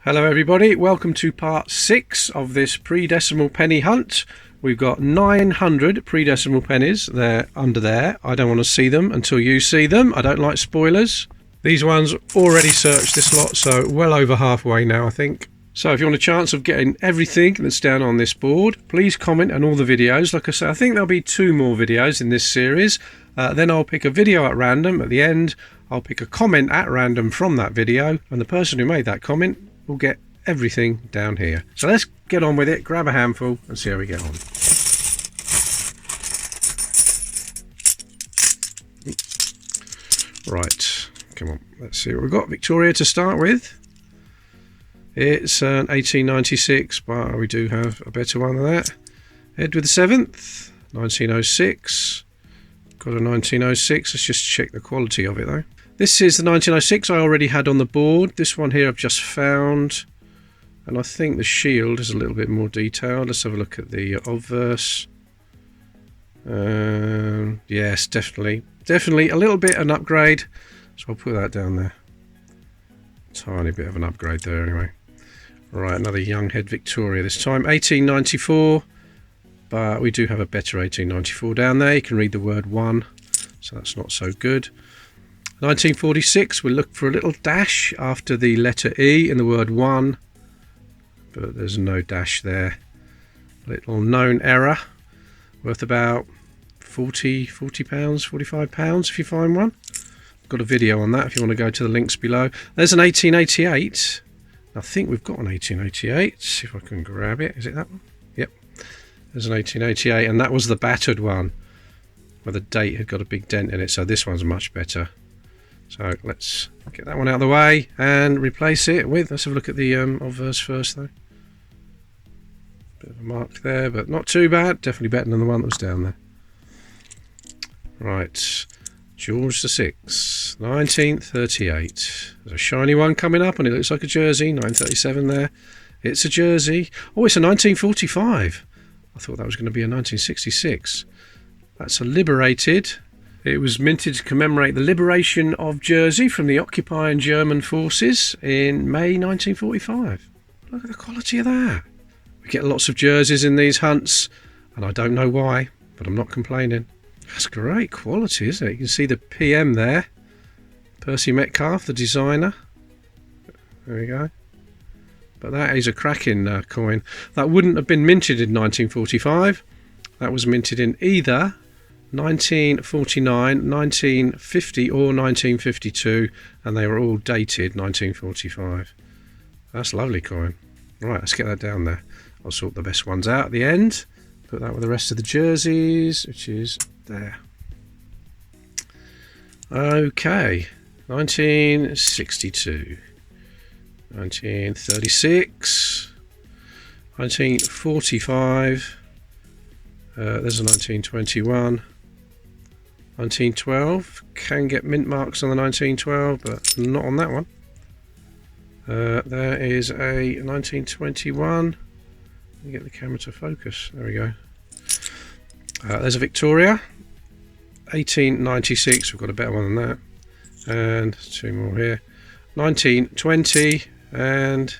Hello everybody, welcome to part 6 of this pre-decimal penny hunt. We've got 900 pre-decimal pennies. They're under there. I don't want to see them until you see them. I don't like spoilers. These ones already searched this lot, so well over halfway now I think. So if you want a chance of getting everything that's down on this board, please comment on all the videos. Like I say, I think there'll be 2 more videos in this series. Then I'll pick a video at random. At the end, I'll pick a comment at random from that video, and the person who made that comment will get everything down here. So let's get on with it, grab a handful and see how we get on. Right, come on, let's see what we've got. Victoria to start with. It's an 1896, but we do have a better one than that. Edward VII, 1906. Got a 1906, let's just check the quality of it though. This is the 1906 I already had on the board. This one here I've just found. And I think the shield is a little bit more detailed. Let's have a look at the obverse. Yes, definitely. Definitely a little bit an upgrade. So I'll put that down there. Tiny bit of an upgrade there anyway. Right, another young head Victoria this time. 1894. But we do have a better 1894 down there. You can read the word 1. So that's not so good. 1946, we'll look for a little dash after the letter E in the word 1, but there's no dash there. Little known error, worth about £40, £45 if you find one. Got a video on that if you want to go to the links below. There's an 1888. I think we've got an 1888. See if I can grab it. Is it that one? Yep. There's an 1888, and that was the battered one, where the date had got a big dent in it, so this one's much better. So let's get that one out of the way and replace it with, let's have a look at the obverse first though. Bit of a mark there, but not too bad. Definitely better than the one that was down there. Right, George VI, 1938. There's a shiny one coming up and it looks like a jersey, 937 there. It's a jersey. Oh, it's a 1945. I thought that was going to be a 1966. That's a liberated. It was minted to commemorate the liberation of Jersey from the occupying German forces in May 1945. Look at the quality of that. We get lots of jerseys in these hunts, and I don't know why, but I'm not complaining. That's great quality, isn't it? You can see the PM there. Percy Metcalf, the designer. There we go. But that is a cracking coin. That wouldn't have been minted in 1945. That was minted in either 1949, 1950 or 1952, and they were all dated 1945. That's a lovely coin. Right, let's get that down there. I'll sort the best ones out at the end. Put that with the rest of the jerseys, which is there. Okay, 1962, 1936, 1945, there's a 1921, 1912, can get mint marks on the 1912, but not on that one. There is a 1921. Let me get the camera to focus. There we go. There's a Victoria, 1896. We've got a better one than that. And 2 more here. 1920 and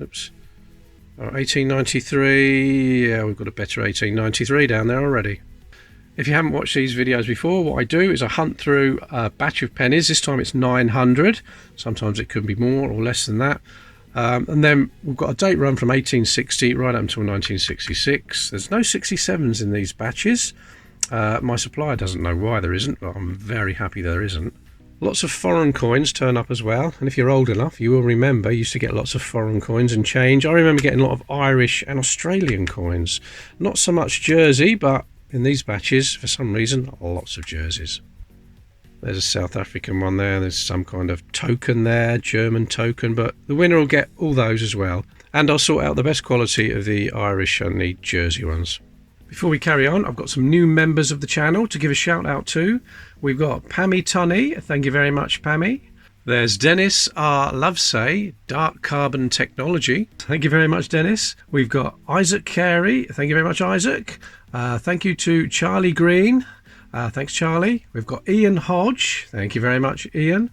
oops. 1893. Yeah, we've got a better 1893 down there already. If you haven't watched these videos before, what I do is I hunt through a batch of pennies. This time it's 900. Sometimes it could be more or less than that. And then we've got a date run from 1860 right up until 1966. There's no 67s in these batches. My supplier doesn't know why there isn't, but I'm very happy there isn't. Lots of foreign coins turn up as well, and if you're old enough you will remember you used to get lots of foreign coins and change. I remember getting a lot of Irish and Australian coins. Not so much Jersey, but in these batches, for some reason, lots of jerseys. There's a South African one there, there's some kind of token there, German token, but the winner will get all those as well. And I'll sort out the best quality of the Irish and the Jersey ones. Before we carry on, I've got some new members of the channel to give a shout out to. We've got Pammy Tunney, thank you very much Pammy. There's Dennis R. Lovesay, Dark Carbon Technology. Thank you very much, Dennis. We've got Isaac Carey. Thank you very much, Isaac. Thank you to Charlie Green. Thanks, Charlie. We've got Ian Hodge. Thank you very much, Ian.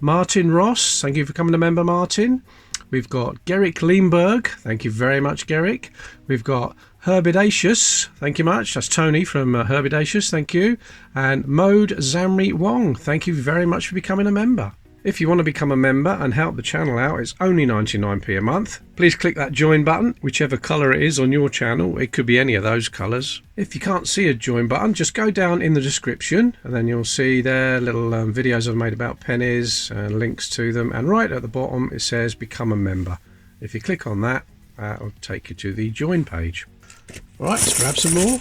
Martin Ross. Thank you for coming a member, Martin. We've got Gerrick Leemberg. Thank you very much, Gerrick. We've got Herbidaceous. Thank you much. That's Tony from Herbidaceous. Thank you. And Mode Zamri Wong. Thank you very much for becoming a member. If you want to become a member and help the channel out, it's only 99p a month. Please click that join button, whichever colour it is on your channel. It could be any of those colours. If you can't see a join button, just go down in the description and then you'll see there little videos I've made about pennies and links to them. And right at the bottom it says become a member. If you click on that, that'll take you to the join page. Right, let's grab some more.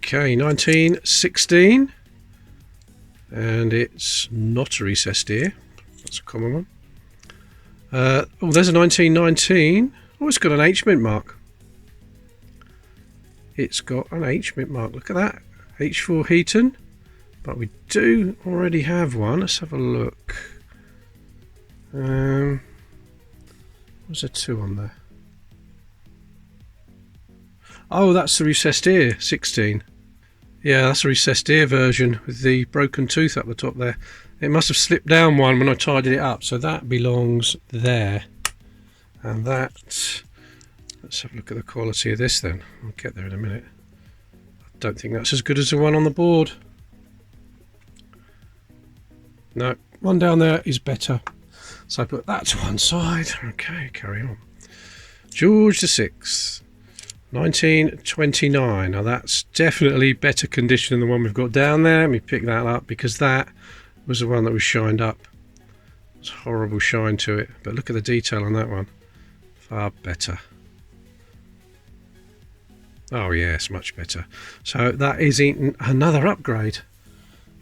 Okay, 1916, and it's not a recessed ear. That's a common one. Oh, there's a 1919. Oh, it's got an H mint mark. It's got an H mint mark. Look at that, H4 Heaton. But we do already have one. Let's have a look. Was there 2 on there? Oh, that's the recessed ear, 16. Yeah, that's a recessed ear version with the broken tooth up the top there. It must have slipped down one when I tidied it up, so that belongs there. And that, let's have a look at the quality of this then. I'll get there in a minute. I don't think that's as good as the one on the board. No, one down there is better. So I put that to one side. Okay, carry on. George VI. 1929. Now that's definitely better condition than the one we've got down there. Let me pick that up because that was the one that was shined up. It's horrible shine to it, but look at the detail on that one. Far better. Oh yes, much better. So that is another upgrade.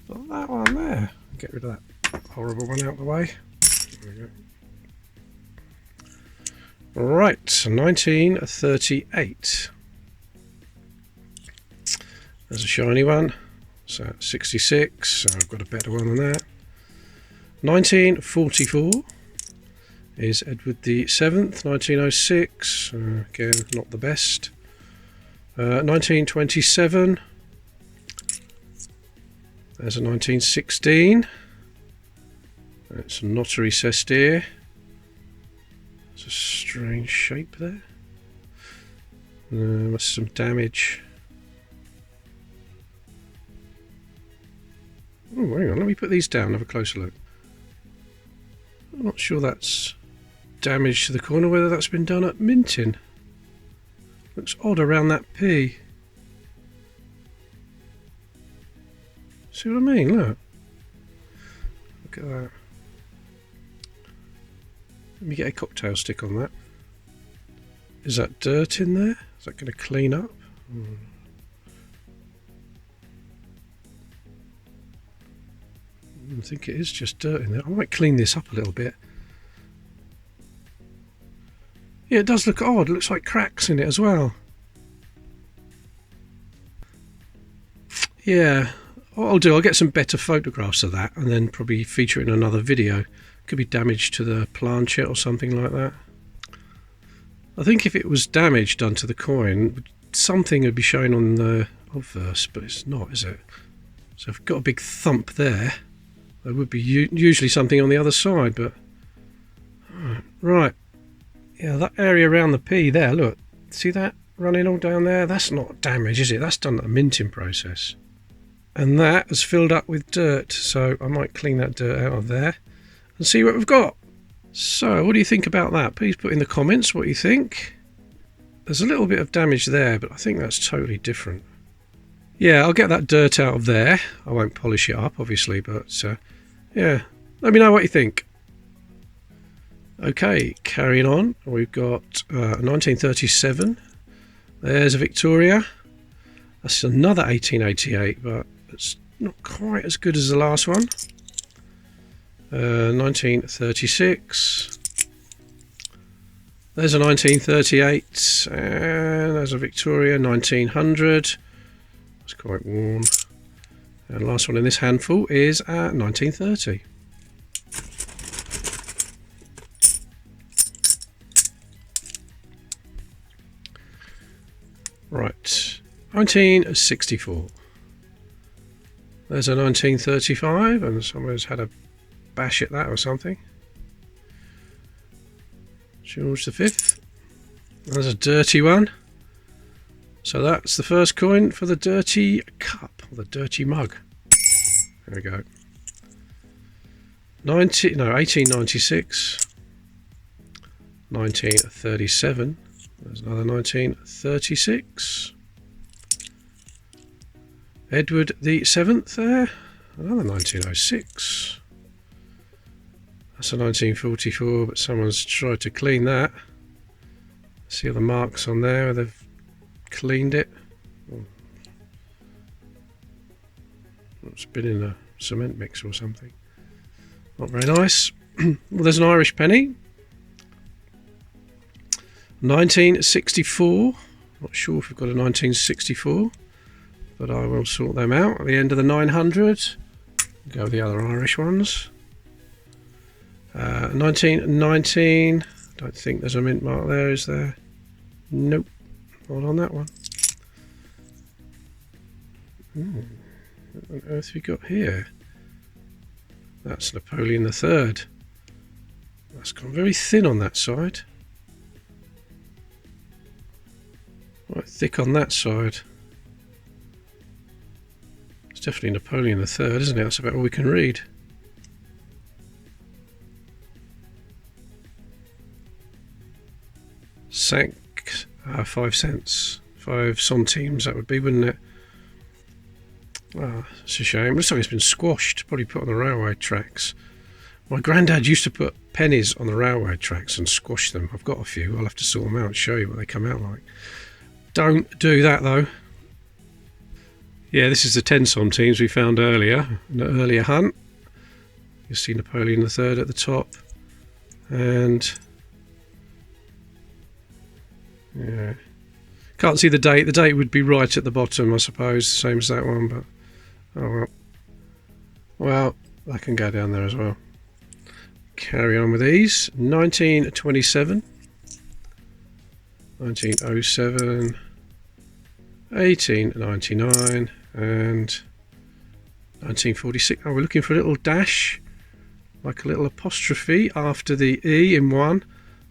Put that one there. Get rid of that horrible one out of the way. There we go. Right, 1938. There's a shiny one. So 66. So I've got a better one than that. 1944 is Edward the 7th. 1906. Again, not the best. 1927. There's a 1916. It's not a recessed ear. It's a strange shape there. Must some damage. Oh, hang on, let me put these down and have a closer look. I'm not sure that's damage to the corner, whether that's been done at minting. Looks odd around that P. See what I mean? Look. Look at that. Let me get a cocktail stick on that. Is that dirt in there? Is that going to clean up? I think it is just dirt in there. I might clean this up a little bit. Yeah, it does look odd. It looks like cracks in it as well. Yeah, what I'll do, I'll get some better photographs of that and then probably feature it in another video. Could be damage to the planchet or something like that. I think if it was damage done to the coin, something would be shown on the obverse, but it's not, is it? So if I've got a big thump there, there would be usually something on the other side, but... Right. Yeah, that area around the P there, look. See that running all down there? That's not damage, is it? That's done at the minting process. And that has filled up with dirt, so I might clean that dirt out of there and see what we've got. So, what do you think about that? Please put in the comments what you think. There's a little bit of damage there, but I think that's totally different. Yeah, I'll get that dirt out of there. I won't polish it up, obviously, but yeah, let me know what you think. Okay, carrying on. We've got 1937. There's a Victoria. That's another 1888, but it's not quite as good as the last one. 1936. There's a 1938, and there's a Victoria 1900. It's quite worn. And the last one in this handful is 1930. Right, 1964. There's a 1935, and someone's had a bash at that or something. George V. There's a dirty one. So that's the first coin for the dirty cup, or the dirty mug. There we go. 1896. 1937. There's another 1936. Edward the Seventh there. Another 1906. That's a 1944, but someone's tried to clean that. See all the marks on there, they've cleaned it. It's been in a cement mix or something. Not very nice. Well, there's an Irish penny. 1964. Not sure if we've got a 1964, but I will sort them out at the end of the 900. Go with the other Irish ones. 1919. Don't think there's a mint mark there, is there? Nope, not on that one. What on earth have we got here? That's Napoleon III. That's gone very thin on that side. Quite thick on that side. It's definitely Napoleon III, isn't it? That's about all we can read. Cinq, 5 cents. 5 centimes, that would be, wouldn't it? Ah, it's a shame. Looks like it's been squashed, probably put on the railway tracks. My granddad used to put pennies on the railway tracks and squash them. I've got a few. I'll have to sort them out and show you what they come out like. Don't do that though. Yeah, this is the 10 centimes we found earlier, in an earlier hunt. You see Napoleon III at the top. And yeah, can't see the date. The date would be right at the bottom, I suppose, same as that one, but oh well. Well, that can go down there as well. Carry on with these. 1927, 1907, 1899, and 1946. Oh, we're looking for a little dash, like a little apostrophe after the E in one.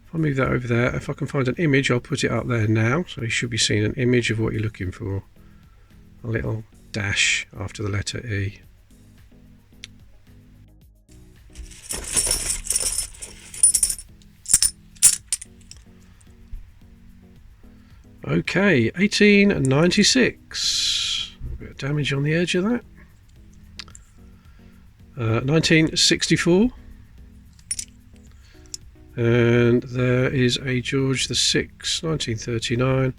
If I move that over there, if I can find an image, I'll put it up there now. So you should be seeing an image of what you're looking for. A little dash after the letter E. Okay, 1896. A bit of damage on the edge of that. 1964. And there is a George VI, 1939.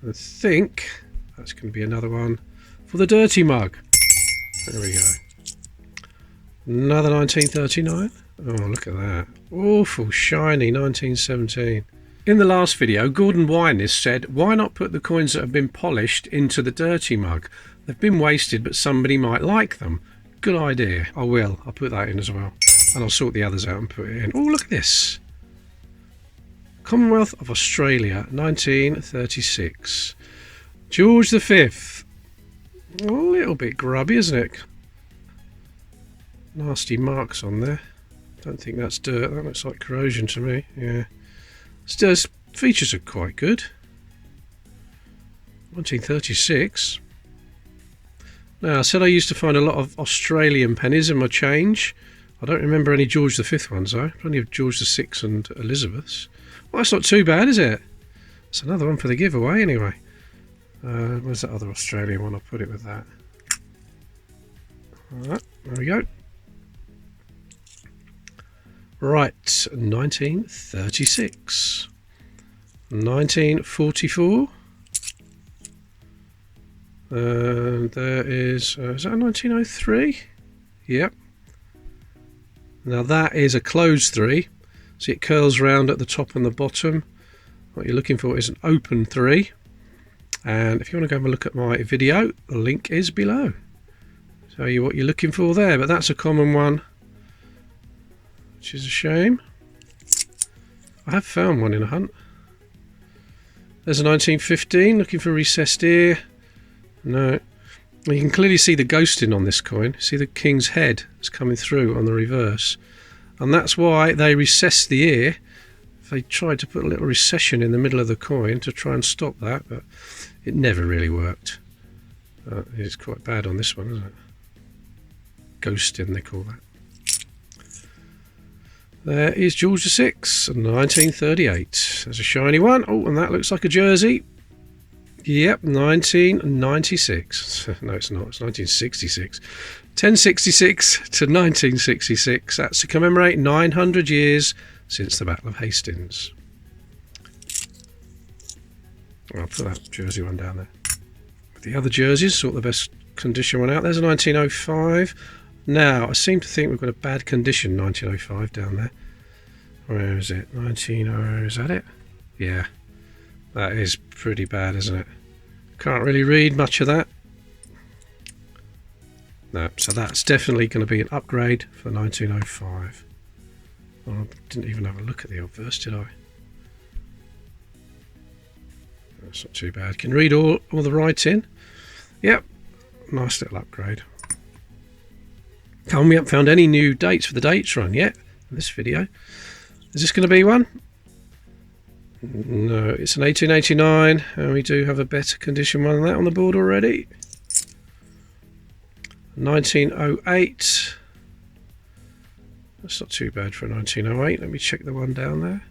I think that's going to be another one for the dirty mug. There we go. Another 1939. Oh, look at that. Awful shiny 1917. In the last video, Gordon Wyness said, why not put the coins that have been polished into the dirty mug? They've been wasted, but somebody might like them. Good idea. I will. I'll put that in as well. And I'll sort the others out and put it in. Oh, look at this. Commonwealth of Australia, 1936. George V. A little bit grubby, isn't it? Nasty marks on there. Don't think that's dirt. That looks like corrosion to me. Yeah. Still, features are quite good. 1936. Now, I said I used to find a lot of Australian pennies in my change. I don't remember any George V ones though. Plenty of George VI and Elizabeth's. Well, that's not too bad, is it? It's another one for the giveaway anyway. Where's that other Australian one? I'll put it with that. Alright, there we go. Right, 1936. 1944. There is that a 1903? Yep. Now that is a closed 3. See, it curls round at the top and the bottom. What you're looking for is an open 3. And if you want to go and have a look at my video, the link is below. Tell you what you're looking for there, but that's a common one, which is a shame. I have found one in a hunt. There's a 1915, looking for recessed ear. No. Well, you can clearly see the ghosting on this coin. See the king's head is coming through on the reverse. And that's why they recessed the ear. They tried to put a little recession in the middle of the coin to try and stop that, but it never really worked. It's quite bad on this one, isn't it? Ghosting, they call that. There is George VI, 1938. There's a shiny one. Oh, and that looks like a jersey. Yep, 1996. No, it's not. It's 1966. 1066 to 1966. That's to commemorate 900 years since the Battle of Hastings. I'll put that jersey one down there. With the other jerseys, sort of the best condition one out. There's a 1905. Now, I seem to think we've got a bad condition 1905 down there. Where is it? 1900, is that it? Yeah. That is pretty bad, isn't it? Can't really read much of that. No, so that's definitely going to be an upgrade for 1905. Well, I didn't even have a look at the obverse, did I? That's not too bad. Can read all the writing. Yep, nice little upgrade. We haven't found any new dates for the dates run yet in this video. Is this going to be one? No, it's an 1889, and we do have a better condition one than that on the board already. 1908. That's not too bad for a 1908. Let me check the one down there.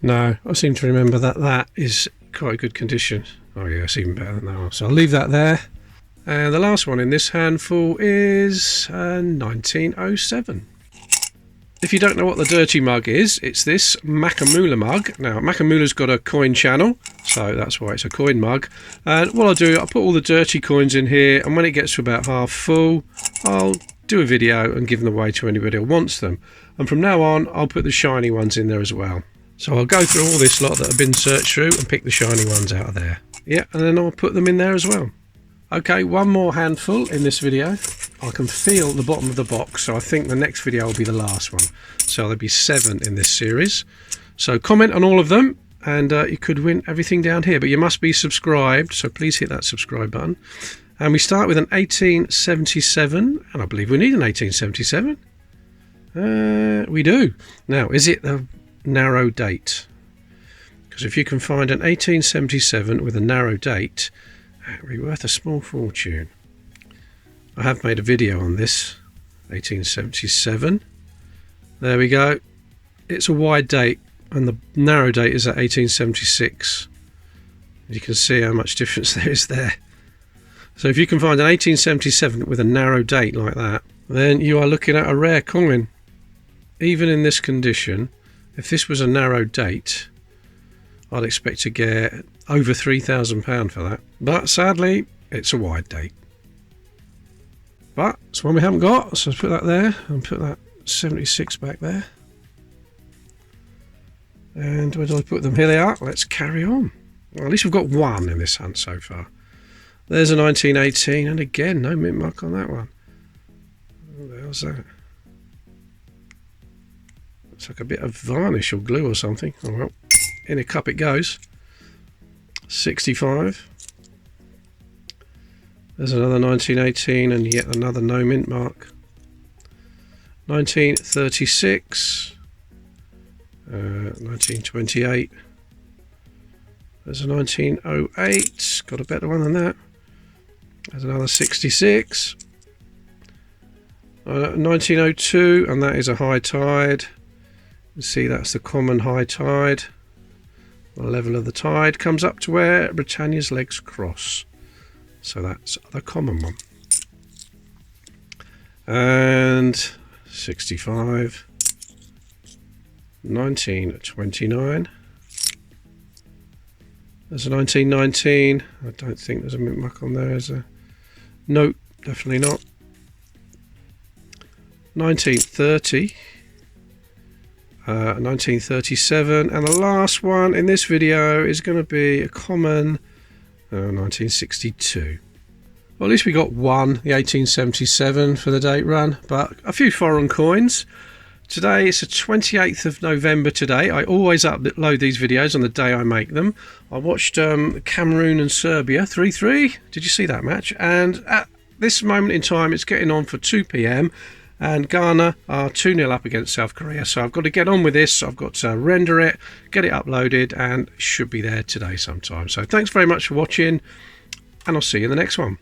No, I seem to remember that is quite a good condition. Oh yeah, it's even better than that one. So I'll leave that there. And the last one in this handful is 1907. If you don't know what the dirty mug is, it's this Makamula mug. Now, Makamula's got a coin channel, so that's why it's a coin mug. And what I'll do, I'll put all the dirty coins in here, and when it gets to about half full, I'll do a video and give them away to anybody who wants them. And from now on, I'll put the shiny ones in there as well. So I'll go through all this lot that have been searched through and pick the shiny ones out of there. Yeah, and then I'll put them in there as well. Okay, one more handful in this video. I can feel the bottom of the box, so I think the next video will be the last one. So there'll be 7 in this series. So comment on all of them, and you could win everything down here. But you must be subscribed, so please hit that subscribe button. And we start with an 1877, and I believe we need an 1877. We do. Now, is it the narrow date? Because if you can find an 1877 with a narrow date, it would be worth a small fortune. I have made a video on this, 1877. There we go. It's a wide date, and the narrow date is at 1876. You can see how much difference there is there. So if you can find an 1877 with a narrow date like that, then you are looking at a rare coin. Even in this condition, if this was a narrow date, I'd expect to get over £3,000 for that. But sadly, it's a wide date. But it's one we haven't got, so put that there and put that 76 back there. And where do I put them? Here they are. Let's carry on. Well, at least we've got one in this hunt so far. There's a 1918, and again, no mint mark on that one. What the hell's that? Looks like a bit of varnish or glue or something. Oh well, in a cup it goes. 65. There's another 1918 and yet another no mint mark. 1936. 1928. There's a 1908. Got a better one than that. There's another 66. 1902, and that is a high tide. You see that's the common high tide. The level of the tide comes up to where Britannia's legs cross. So that's the common one. And 65. 1929. There's a 1919. I don't think there's a mint mark on there. There's a nope, definitely not. 1930. 1937, and the last one in this video is going to be a common 1962. Well, at least we got one, the 1877 for the date run, but a few foreign coins. Today it's the 28th of November today. I always upload these videos on the day I make them. I watched Cameroon and Serbia 3-3. Did you see that match? And at this moment in time it's getting on for 2 p.m. and Ghana are 2-0 up against South Korea. So I've got to get on with this. I've got to render it, get it uploaded, and it should be there today sometime. So thanks very much for watching, and I'll see you in the next one.